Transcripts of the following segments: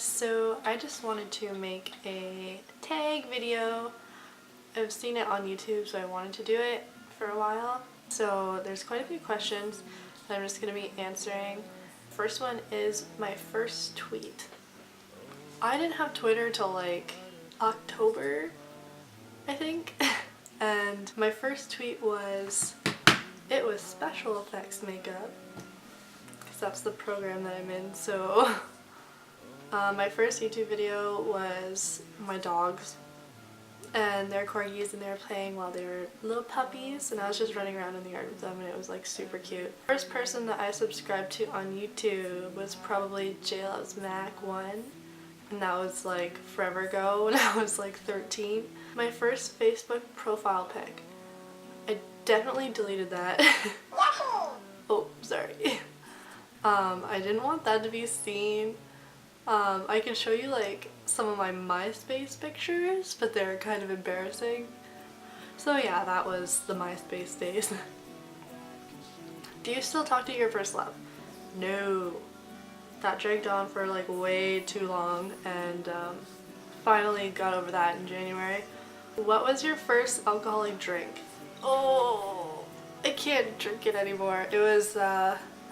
guys, so I just wanted to make a tag video. I've seen it on YouTube, so I wanted to do it for a while. So there's quite a few questions that I'm just going to be answering. First one is my first tweet. I didn't have Twitter till like October, I think. And my first tweet was, it was special effects makeup, because that's the program that I'm in. So my first YouTube video was my dogs and their corgis, and they were playing while they were little puppies, and I was just running around in the yard with them, and it was like super cute. First person that I subscribed to on YouTube was probably JLoves Mac 1, and that was like forever ago when I was like 13. My first Facebook profile pic, I definitely deleted that. Oh, sorry. I didn't want that to be seen. I can show you like some of my MySpace pictures, but they're kind of embarrassing. So yeah, that was the MySpace days. Do you still talk to your first love? No. That dragged on for like way too long, and finally got over that in January. What was your first alcoholic drink? Oh, I can't drink it anymore. It was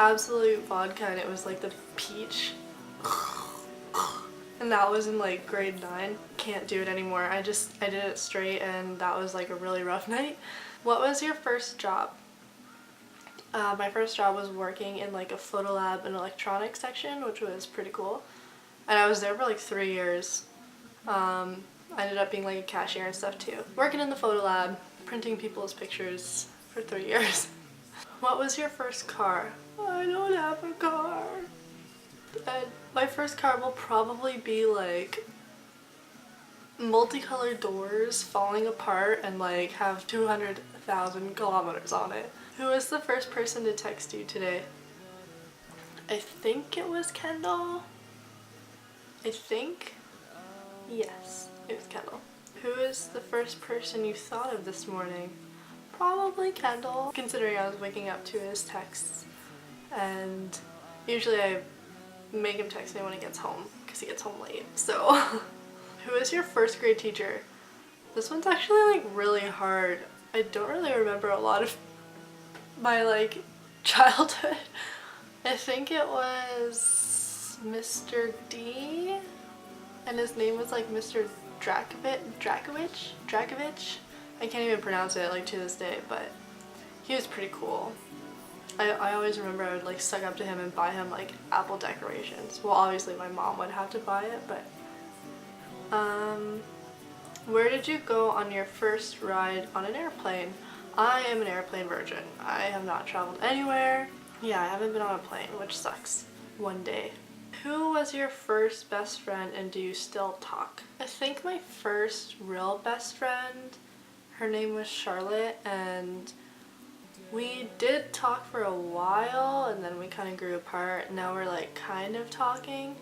Absolute vodka, and it was like the peach. And that was in like grade 9. Can't do it anymore. I did it straight, and that was like a really rough night. What was your first job? My first job was working in like a photo lab and electronics section, which was pretty cool. And I was there for like 3 years. I ended up being like a cashier and stuff too. Working in the photo lab, printing people's pictures for 3 years. What was your first car? I don't have a car. And my first car will probably be like multicolored doors falling apart and like have 200,000 kilometers on it. Who was the first person to text you today? I think it was Kendall. I think? Yes, it was Kendall. Who is the first person you thought of this morning? Probably Kendall, considering I was waking up to his texts, and usually I make him text me when he gets home because he gets home late. So who is your first grade teacher? This one's actually like really hard. I don't really remember a lot of my like childhood. I think it was Mr. D, and his name was like Mr. Drakovich. I can't even pronounce it like to this day, but he was pretty cool. I always remember I would like suck up to him and buy him like apple decorations. Well, obviously my mom would have to buy it, but where did you go on your first ride on an airplane? I am an airplane virgin. I have not traveled anywhere. Yeah, I haven't been on a plane, which sucks. One day. Who was your first best friend, and do you still talk? I think my first real best friend, her name was Charlotte, and we did talk for a while, and then we kind of grew apart. Now we're like kind of talking.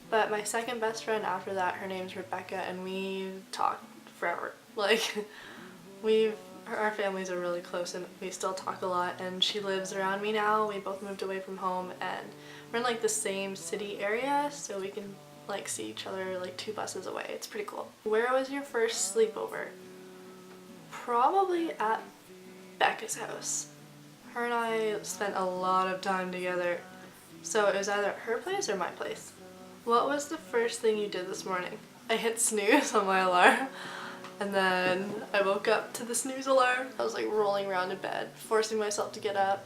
But my second best friend after that, her name's Rebecca, and we talk forever. Like, our families are really close, and we still talk a lot, and she lives around me now. We both moved away from home, and we're in like the same city area, so we can like see each other like 2 buses away. It's pretty cool. Where was your first sleepover? Probably at Becca's house. Her and I spent a lot of time together, so it was either her place or my place. What was the first thing you did this morning? I hit snooze on my alarm, and then I woke up to the snooze alarm. I was like rolling around in bed, forcing myself to get up,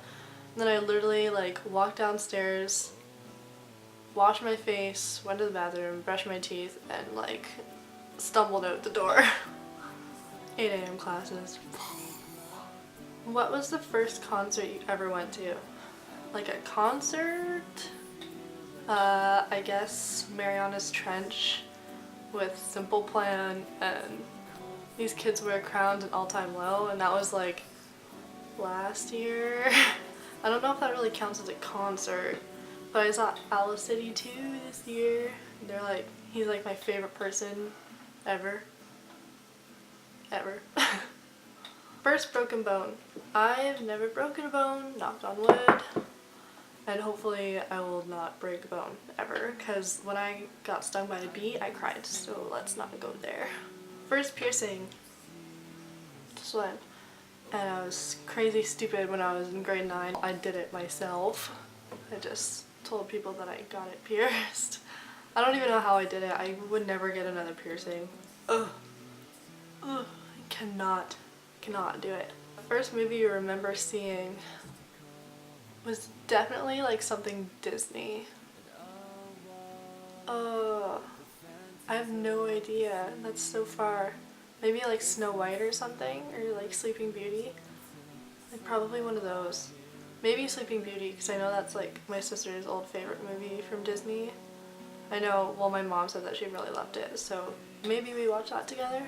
and then I literally like walked downstairs, washed my face, went to the bathroom, brushed my teeth, and like stumbled out the door. 8 a.m. classes. What was the first concert you ever went to? Like a concert? I guess Mariana's Trench with Simple Plan, and These Kids Wear Crowns and All Time Low, and that was like last year. I don't know if that really counts as a concert, but I saw Alice City 2 this year. He's like my favorite person ever. First broken bone. I've never broken a bone, knocked on wood. and hopefully I will not break a bone ever, because when I got stung by a bee I cried, so let's not go there. First piercing, this one, and I was crazy stupid when I was in grade 9. I did it myself. I just told people that I got it pierced. I don't even know how I did it. I would never get another piercing. Ugh. Ugh. I cannot do it. The first movie you remember seeing was definitely like something Disney. I have no idea. That's so far. Maybe like Snow White or something, or like Sleeping Beauty. Like probably one of those. Maybe Sleeping Beauty, because I know that's like my sister's old favorite movie from Disney. I know, well, my mom said that she really loved it, so maybe we watch that together.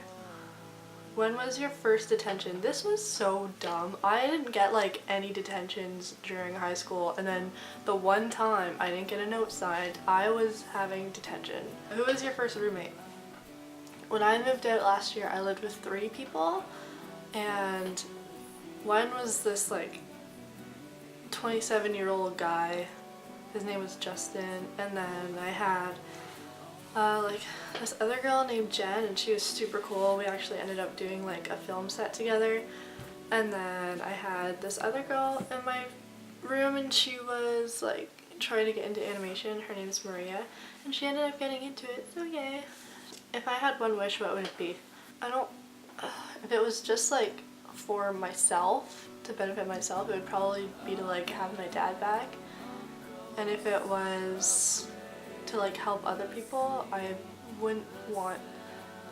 When was your first detention? This was so dumb. I didn't get like any detentions during high school, and then the one time I didn't get a note signed, I was having detention. Who was your first roommate? When I moved out last year, I lived with 3 people, and one was this like 27-year-old guy. His name was Justin, and then I had like this other girl named Jen, and she was super cool. We actually ended up doing like a film set together. And then I had this other girl in my room, and she was like trying to get into animation. Her name's Maria, and she ended up getting into it, so yay. If I had one wish, what would it be? If it was just like for myself, to benefit myself, it would probably be to like have my dad back. And if it was to like help other people, I wouldn't want,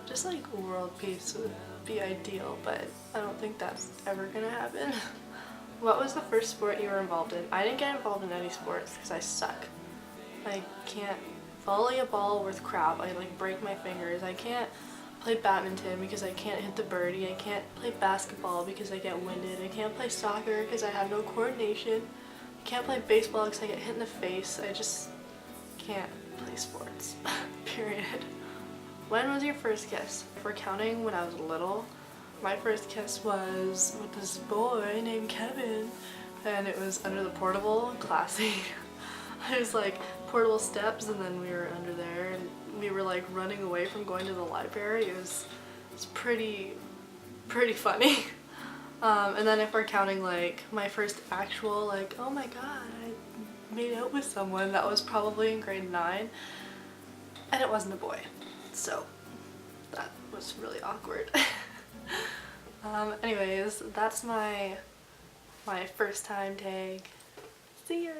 just like world peace would be ideal, but I don't think that's ever gonna happen. What was the first sport you were involved in? I didn't get involved in any sports because I suck. I can't volley a ball worth crap. I like break my fingers. I can't play badminton because I can't hit the birdie. I can't play basketball because I get winded. I can't play soccer because I have no coordination. I can't play baseball because I get hit in the face. I just can't play sports. Period. When was your first kiss? If we're counting when I was little, my first kiss was with this boy named Kevin, and it was under the portable. Classy. It was like portable steps, and then we were under there, and we were like running away from going to the library. It was pretty funny. And then if we're counting like my first actual like, oh my god, I made out with someone, that was probably in grade 9, and it wasn't a boy, so that was really awkward. Anyways, that's my first time tag. See ya!